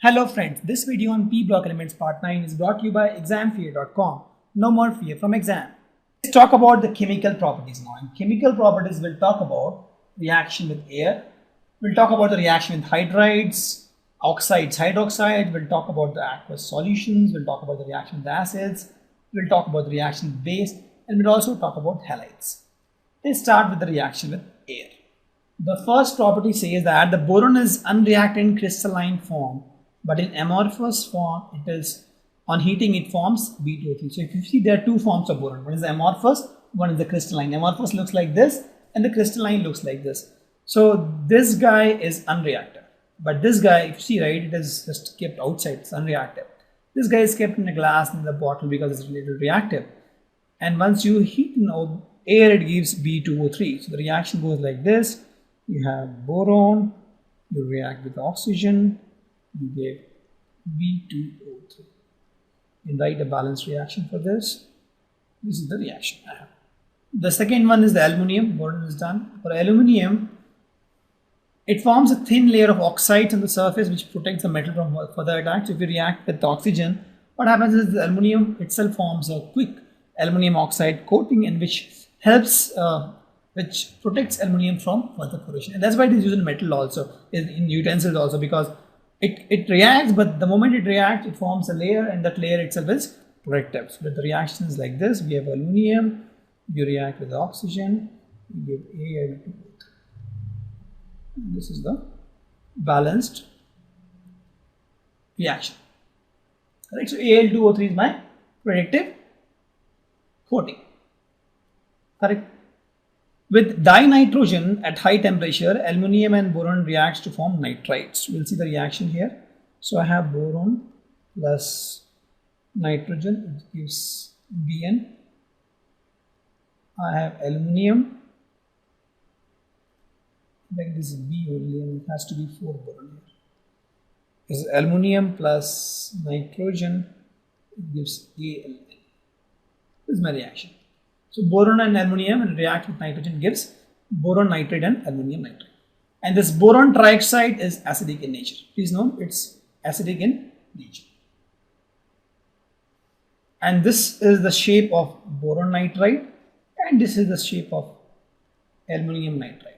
Hello friends, this video on P block elements part 9 is brought to you by examfear.com. No more fear from exam. Let's talk about the chemical properties now. In chemical properties, we'll talk about reaction with air. We'll talk about the reaction with hydrides, oxides, hydroxides. We'll talk about the aqueous solutions. We'll talk about the reaction with acids. We'll talk about the reaction with base. And we'll also talk about halides. Let's start with the reaction with air. The first property says that the boron is unreacted in crystalline form, but in amorphous form, it is on heating it forms B2O3. So if you see, there are two forms of boron. One is the amorphous, one is the crystalline. Amorphous looks like this, and the crystalline looks like this. So this guy is unreactive, but this guy, if you see, right, it is just kept outside. It's unreactive. This guy is kept in a glass in the bottle because it's a little reactive. And once you heat air, it gives B2O3. So the reaction goes like this. You have boron, you react with oxygen, you get B2O3. You write a balanced reaction for this. This is the reaction I have. The second one is the aluminium. Boron is done. For aluminium, it forms a thin layer of oxides on the surface which protects the metal from further attack. So if you react with oxygen, what happens is the aluminium itself forms a quick aluminium oxide coating, and which helps which protects aluminium from further corrosion. And that's why it is used in metal also, in utensils also, because it reacts, but the moment it reacts, it forms a layer, and that layer itself is protective. So the reaction is like this. We have aluminium, you react with oxygen, you give Al2O3. This is the balanced reaction. Correct? So Al2O3 is my protective coating. Correct? With dinitrogen at high temperature, aluminium and boron reacts to form nitrides. We'll see the reaction here. So I have boron plus nitrogen, it gives Bn. I have aluminium. Like this is B only, and it has to be 4 boron here. This is aluminium plus nitrogen, it gives Al. This is my reaction. So boron and aluminium and react with nitrogen gives boron nitride and aluminium nitride. And this boron trioxide is acidic in nature. Please note, it's acidic in nature. And this is the shape of boron nitride, and this is the shape of aluminium nitride.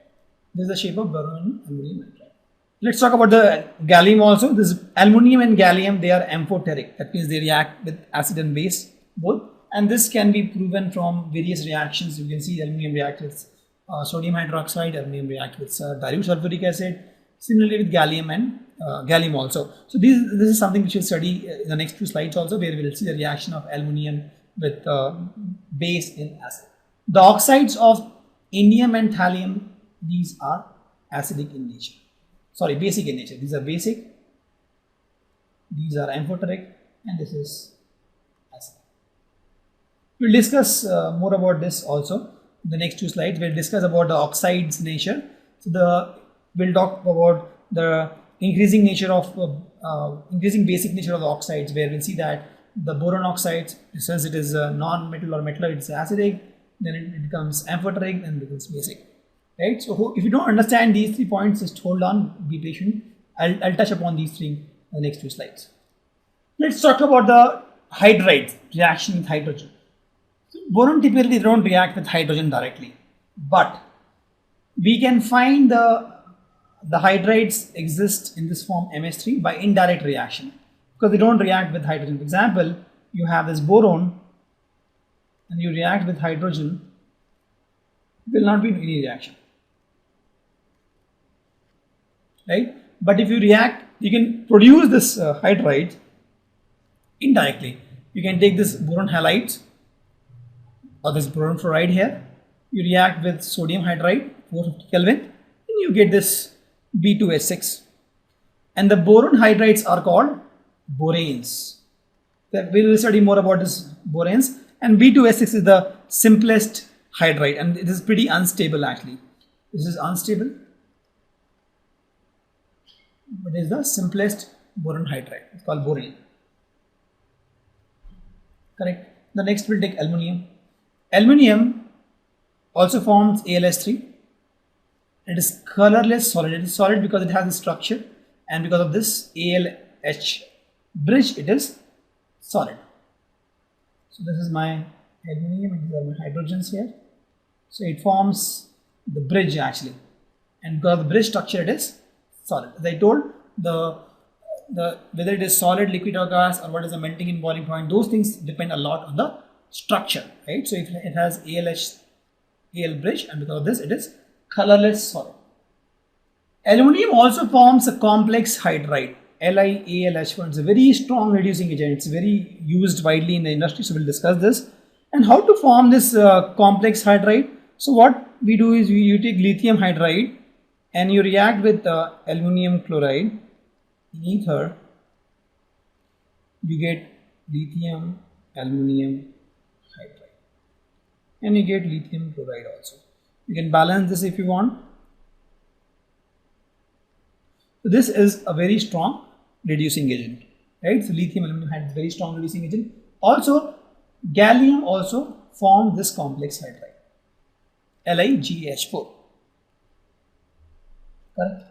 This is the shape of boron and aluminium nitride. Let's talk about the gallium also. This aluminium and gallium, they are amphoteric. That means they react with acid and base both. And this can be proven from various reactions. You can see aluminium reacts with sodium hydroxide, aluminium reacts with dilute sulfuric acid. Similarly with gallium and gallium also. So this is something which we'll study in the next 2 slides also, where we'll see the reaction of aluminium with base in acid. The oxides of indium and thallium, these are acidic in nature. Sorry, basic in nature. These are basic, these are amphoteric, and this is acid. We'll discuss more about this also in the next 2 slides. We'll discuss about the oxides nature. So we'll talk about the increasing nature of increasing basic nature of the oxides, where we'll see that the boron oxides, since it is a non-metal or metal, it's acidic, then it becomes amphoteric, and becomes basic. Right? So if you don't understand these 3 points, just hold on, be patient. I'll touch upon these 3 in the next 2 slides. Let's talk about the hydrides, reaction with hydrogen. Boron typically don't react with hydrogen directly, but we can find the hydrides exist in this form MS3 by indirect reaction, because they don't react with hydrogen. For example, you have this boron and you react with hydrogen, will not be any reaction, right? But if you react, you can produce this hydride indirectly. You can take this boron halides or this boron fluoride here, you react with sodium hydride 450 Kelvin, and you get this B2H6. And the boron hydrides are called boranes. We will study more about this boranes. And B2H6 is the simplest hydride, and it is pretty unstable actually. This is unstable, but it is the simplest boron hydride. It's called borane. Correct. The next we'll take aluminium. Aluminium also forms AlS3. It is colorless solid. It is solid because it has a structure, and because of this, Al H bridge, it is solid. So this is my aluminum and these are my hydrogens here. So it forms the bridge actually, and because of the bridge structure it is solid. As I told, the whether it is solid, liquid or gas, or what is the melting and boiling point, those things depend a lot on the structure, right? So if it has Al bridge, and because of this it is colorless solid. Aluminium also forms a complex hydride, LiAlH4. It's a very strong reducing agent. It's very used widely in the industry, so we'll discuss this. And how to form this complex hydride? So what we do is you take lithium hydride and you react with aluminum chloride in ether, you get lithium aluminum hydride, and you get lithium chloride also. You can balance this if you want. So this is a very strong reducing agent, right? So lithium aluminum hydride, very strong reducing agent. Also gallium also forms this complex hydride, LiGH4, correct?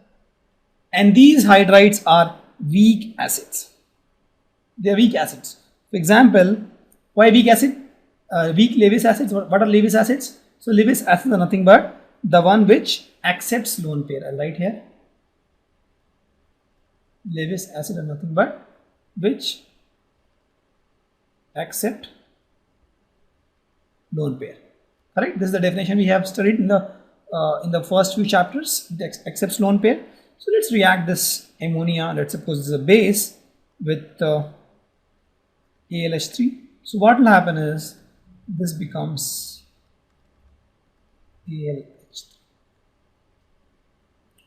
And these hydrides are weak acids. They are weak acids. For example, why weak acid? Weak Lewis acids. What are Lewis acids? So Lewis acids are nothing but the one which accepts lone pair. I'll write here. Lewis acid are nothing but which accept lone pair. Correct? This is the definition we have studied in the first few chapters. It accepts lone pair. So let's react this ammonia. Let's suppose this is a base with AlH3. So what will happen is this becomes AlH3.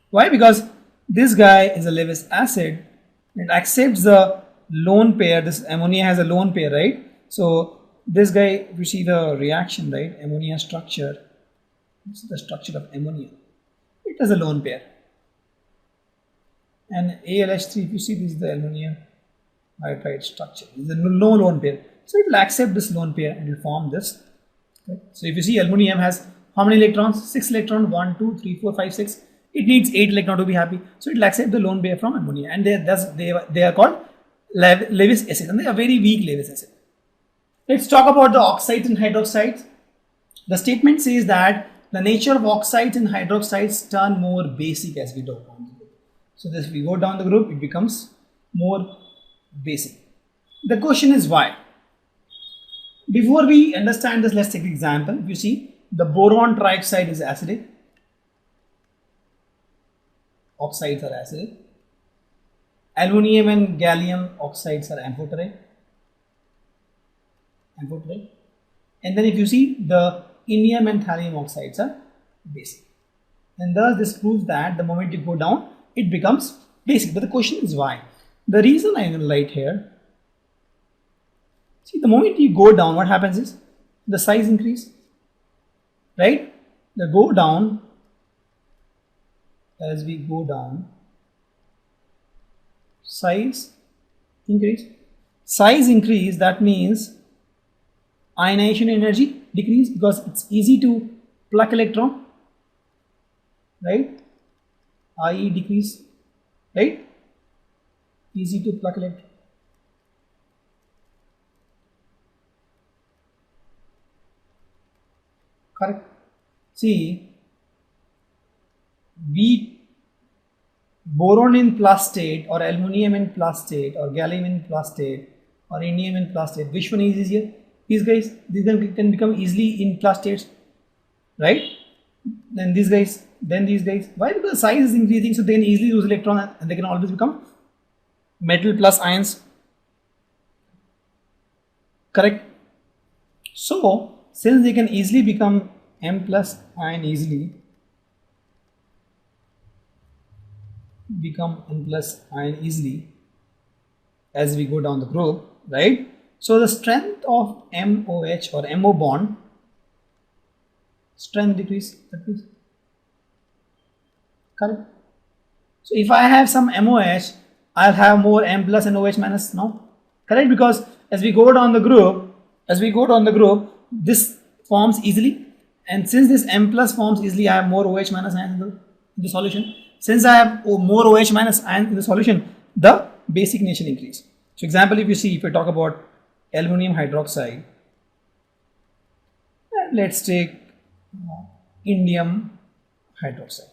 Why? Because this guy is a Lewis acid. It accepts the lone pair. This ammonia has a lone pair, right? So this guy, if you see the reaction, right? Ammonia structure. This is the structure of ammonia. It has a lone pair. And AlH3, if you see, this is the aluminum hydride structure. This is no lone pair. So it will accept this lone pair and it will form this. Okay. So if you see, aluminum has how many electrons? 6 electrons. 1, 2, 3, 4, 5, 6. It needs 8 electrons to be happy. So it will accept the lone pair from ammonia. And they are called Lewis acid. And they are very weak Lewis acid. Let's talk about the oxides and hydroxides. The statement says that the nature of oxides and hydroxides turn more basic as we go on. So this, we go down the group, it becomes more basic. The question is why? Before we understand this, let's take an example. If you see, the boron trioxide is acidic. Oxides are acidic. Aluminium and gallium oxides are amphoterite. And then if you see, the indium and thallium oxides are basic. And thus this proves that the moment you go down, it becomes basic. But the question is why? The reason I will write here, see, the moment you go down, what happens is the size increase, right? The go down, as we go down, size increase. Size increase, that means ionization energy decrease because it's easy to pluck electron, right? IE decrease, right? Easy to pluck electron. Correct. See, boron in plus state, or aluminium in plus state, or gallium in plus state, or indium in plus state, which one is easier? These guys, these can become easily in plus states, right? Then these guys, then these guys. Why? Because size is increasing, so they can easily lose electron and they can always become metal plus ions. Correct? So, since they can easily become M plus ion easily, become N plus ion easily as we go down the group, right? So the strength of MOH or MO bond, strength decrease, that means, correct? So if I have some MOH, I'll have more M plus and OH minus now, correct? Because as we go down the group, this forms easily, and since this M plus forms easily, I have more OH minus ions in the solution. Since I have more OH minus ions in the solution, the basic initial increase. So example, if we talk about aluminum hydroxide, and let's take indium hydroxide.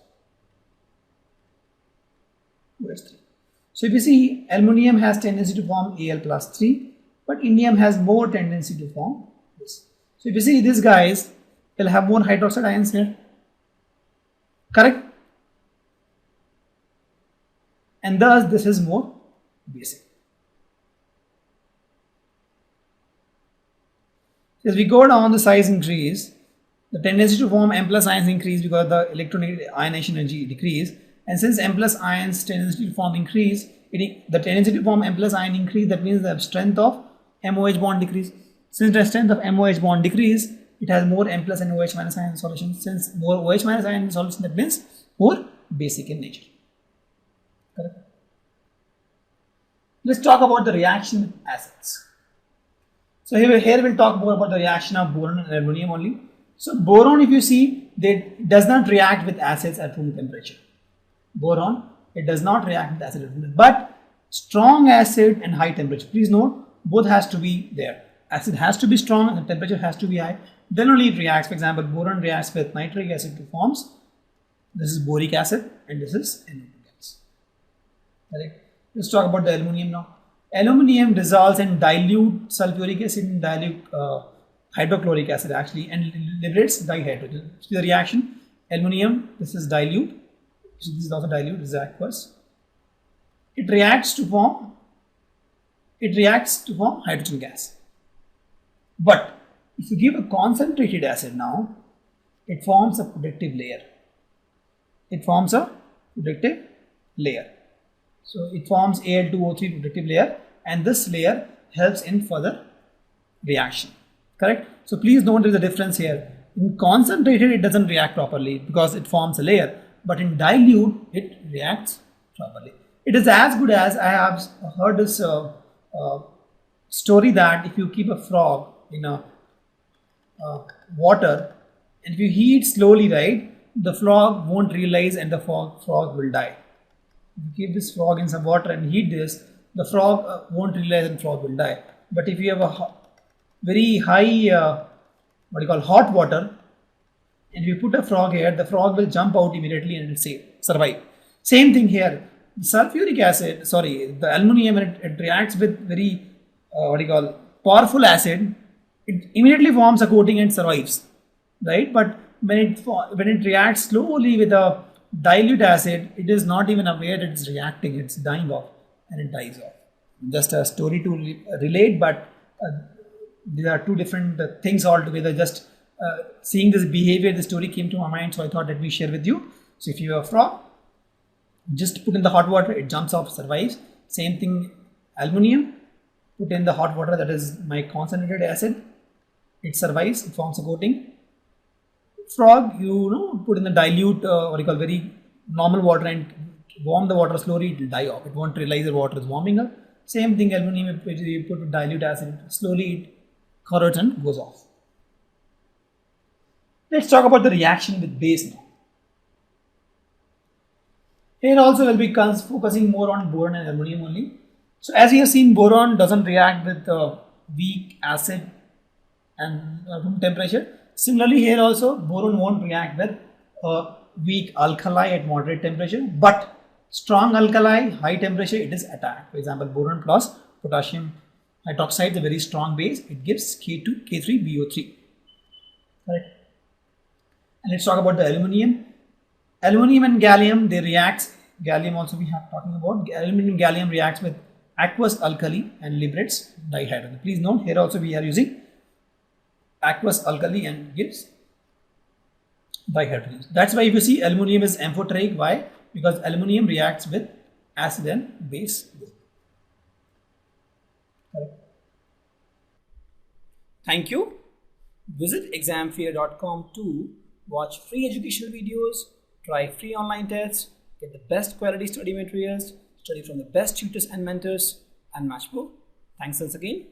So if you see, aluminum has tendency to form Al plus 3, but indium has more tendency to form this. So if you see, these guys will have more hydroxide ions here, correct? And thus this is more basic. As we go down, the size increase, the tendency to form M plus ions increase because the electronic ionization energy decrease. And since M plus ions tendency to form increase, the tendency to form M plus ion increase, that means the strength of MOH bond decrease. Since the strength of MOH bond decrease, it has more M plus and OH minus ion solution. Since more OH minus ion solution, that means more basic in nature. Correct? Let's talk about the reaction with acids. So here we'll talk more about the reaction of boron and aluminum only. So boron, if you see, does not react with acids at room temperature. Boron, it does not react with acid at room temperature, but strong acid and high temperature. Please note, both has to be there. Acid has to be strong and the temperature has to be high. Then only it reacts. For example, boron reacts with nitric acid to forms. This is boric acid and this is NO2 gas. Correct? Let's talk about the aluminum now. Aluminum dissolves in dilute sulfuric acid and dilute hydrochloric acid actually and liberates dihydrogen. See the reaction. Aluminum, this is dilute. This is also dilute, this is aqueous. It reacts to form hydrogen gas. But if you give a concentrated acid now, it forms a protective layer. So it forms Al2O3 protective layer, and this layer helps in further reaction. Correct? So please note there is a difference here. In concentrated, it doesn't react properly because it forms a layer, but in dilute, it reacts properly. It is as good as I have heard this story that if you keep a frog in a water and if you heat slowly, right, the frog won't realize and the frog will die. If you keep this frog in some water and heat this, the frog won't realize and frog will die. But if you have a very high hot water and if you put a frog here, the frog will jump out immediately and it will survive. Same thing here. Sulfuric acid, the aluminum, it reacts with very powerful acid. It immediately forms a coating and survives, right? But when it reacts slowly with a dilute acid, it is not even aware it is reacting, it's dying off and it dies off. Just a story to relate, but these are two different things altogether. Just seeing this behavior, the story came to my mind, so I thought let me share with you. So if you have a frog, just put in the hot water, it jumps off, survives. Same thing, aluminum, put in the hot water, that is my concentrated acid, it survives, it forms a coating. Frog, put in the dilute, very normal water and warm the water slowly, it will die off. It won't realize the water is warming up. Same thing, aluminum, if you put dilute acid, slowly it corrodes and goes off. Let's talk about the reaction with base now. Here also we'll be focusing more on boron and aluminum only. So as you have seen, boron doesn't react with weak acid and room temperature. Similarly, here also boron won't react with weak alkali at moderate temperature, but strong alkali, high temperature, it is attacked. For example, boron plus potassium hydroxide is a very strong base. It gives K3BO3. Correct. And let's talk about the aluminum. Aluminum and gallium, they react. Gallium also we have talking about. Aluminum gallium reacts with aqueous alkali and liberates dihydrogen. Please note here also we are using aqueous alkali and gives dihydrogen. That's why if you see aluminum is amphoteric. Why? Because aluminum reacts with acid and base. Correct. Thank you. Visit examfear.com to watch free educational videos, try free online tests, get the best quality study materials, study from the best tutors and mentors, and much more. Thanks once again.